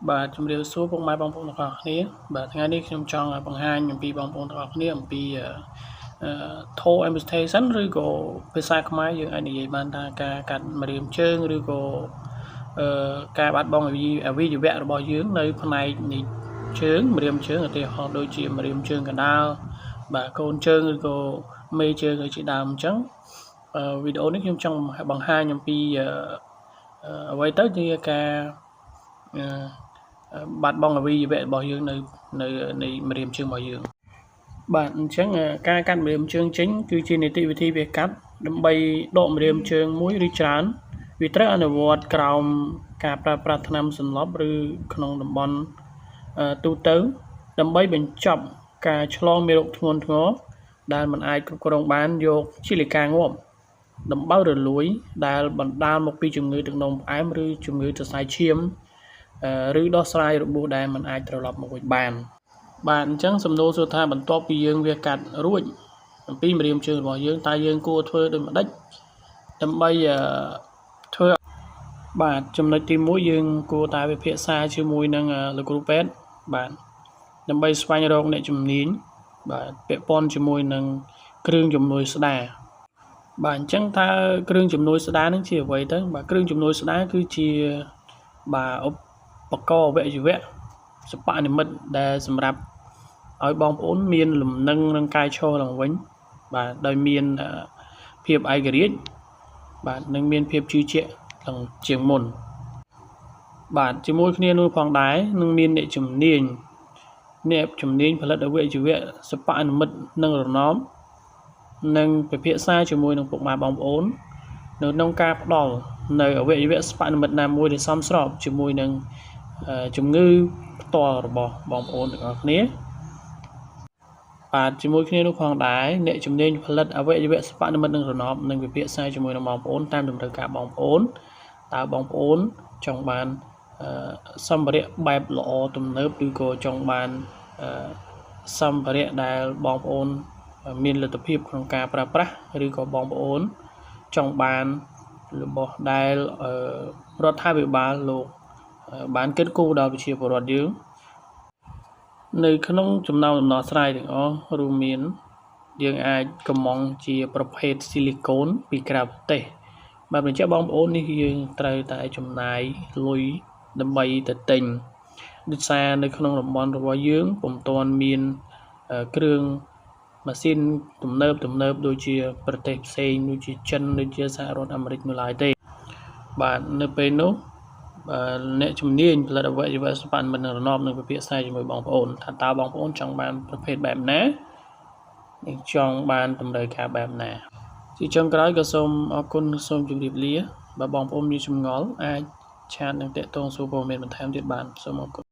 បាទជំរាបសួរពុកម៉ែបងប្អូនទាំងអស់គ្នាបាទថ្ងៃនេះខ្ញុំចង់បង្ហាញអំពីបងប្អូនទាំងអស់គ្នាអំពីToe amputation ឬក៏ភាសាខ្មែរយើងអាចនិយាយបានថាការកាត់ម្រាមជើងឬក៏ការបាត់បង់អวัยวៈរបស់យើងនៅផ្នែកនៃជើងម្រាមជើងឧទាហរណ៍ដូចជាម្រាមជើងកណ្ដាលបាទកូនជើងឬក៏មេជើងជាដើមអញ្ចឹងវីដេអូនេះខ្ញុំចង់បង្ហាញអំពីអ្វីទៅជាការបាត់បង់អวัยวៈរបស់យើងនៅនៃម្រាមជើងរបស់យើងបាទអញ្ចឹងការកាត់ម្រាមជើងចេញគឺជានីតិវិធីវាកាត់ដើម្បីដកម្រាមជើងមួយឬច្រើនវាត្រូវអនុវត្តក្រោមការប្រើប្រាស់ថ្នាំសន្លប់ឬក្នុងតំបន់ទូទៅដើម្បីបញ្ចប់ការឆ្លងមេរោគធ្ងន់ធ្ងរដែលមិនអាចគ្រប់គ្រងបានយកជាលិកាងាប់ដំបៅរលួយដែលបណ្ដាលមកពីជំងឺទឹកនោមផ្អែមឬជំងឺសរសៃឈាមឬដោះស្រាយរបួសដែលមិនអាចត្រឡប់មកវិញបានបាទអញ្ចឹងសំណួរសួរថាបន្ទាប់ពីយើងវាកាត់រួចអំពីម្រាមជើងរបស់យើងតើយើងគួរធ្វើដូចម្ដេចដើម្បីធ្វើបាទចំណុចទី1យើងគួរតែវិភាសាជាមួយនឹងលោកគ្រូពេទ្យបាទដើម្បីស្វែងរកអ្នកជំនាញបាទពាក់ព័ន្ធជាមួយនឹងគ្រឿងជំនួយស្ដារបាទអញ្ចឹងតើគ្រឿងជំនួយស្ដារនឹងជាអ្វីទៅបាទគ្រឿងជំនួយស្ដារគឺជាបាទឧបករណ៍អវយវៈសិប្បនិមិត្តដែលសម្រាប់ឲ្យបងប្អូនមានលំនឹងនឹងកាយឈរឡើងវិញបាទដោយមានភាពឯករាជ្យបាទនិងមានភាពជឿជាក់ឡើងជាងមុនបាទជាមួយគ្នានោះផងដែរនឹងមានអ្នកជំនាញផលិតអវយវៈសិប្បនិមិត្តនិងរណបនិងពិភាក្សាជាមួយនឹងពុកម៉ែបងប្អូននៅក្នុងការផ្ដល់នៅអវយវៈសិប្បនិមិត្តណាមួយដែលសមស្របជាមួយនឹងជំងឺផ្ទាល់របស់បងប្អូនទាំងអស់គ្នាបាទជាមួយគ្នានោះផងដែរអ្នកជំនាញផលិតអវយវៈសិប្បនិមិត្តនិងរណបនឹងពិភាក្សាជាមួយនឹងបងប្អូនតាមតម្រូវការបងប្អូនតើបងប្អូនចង់បានសម្ភារៈបែបល្អទំនើបឬក៏ចង់បានសម្ភារៈដែលបងប្អូនមានលទ្ធភាពក្នុងការប្រើប្រាស់ឬក៏បងប្អូនចង់បានរបស់ដែលរដ្ឋាភិបាលលោកបានគិតគូរដល់ប្រជាពលរដ្ឋយើងនៅក្នុងចំណោមដំណោះស្រាយទាំងអស់រួមមានយើងអាចកម្មង់ជាប្រភេទស៊ីលីកូនពីក្រៅប្រទេសបាទបញ្ជាក់បងប្អូននេះយើងត្រូវតែចំណាយលុយដើម្បីទៅទិញដូចសារនៅក្នុងតំបន់របស់យើងពុំទាន់មានគ្រឿងម៉ាស៊ីនទំនើបដូចជាប្រទេសផ្សេងដូចជាចិនដូចជាសហរដ្ឋអាមេរិកនៅឡើយទេបាទនៅពេលនោះអ្នកជំនាញផលិតអវយវៈសិប្បនិមិត្តនិងរណបនឹងពិភាក្សាជាមួយបងប្អូនថាតើបងប្អូនចង់បានប្រភេទបែបណានិងចង់បានតម្រូវការបែបណាជាចុងក្រោយក៏សូមអរគុណសូមជម្រាបលាបើបងប្អូនមានចម្ងល់អាចឆាតនឹងតាក់ទងសួរព័ត៌មានបន្ថែមទៀតបានសូមអរគុណ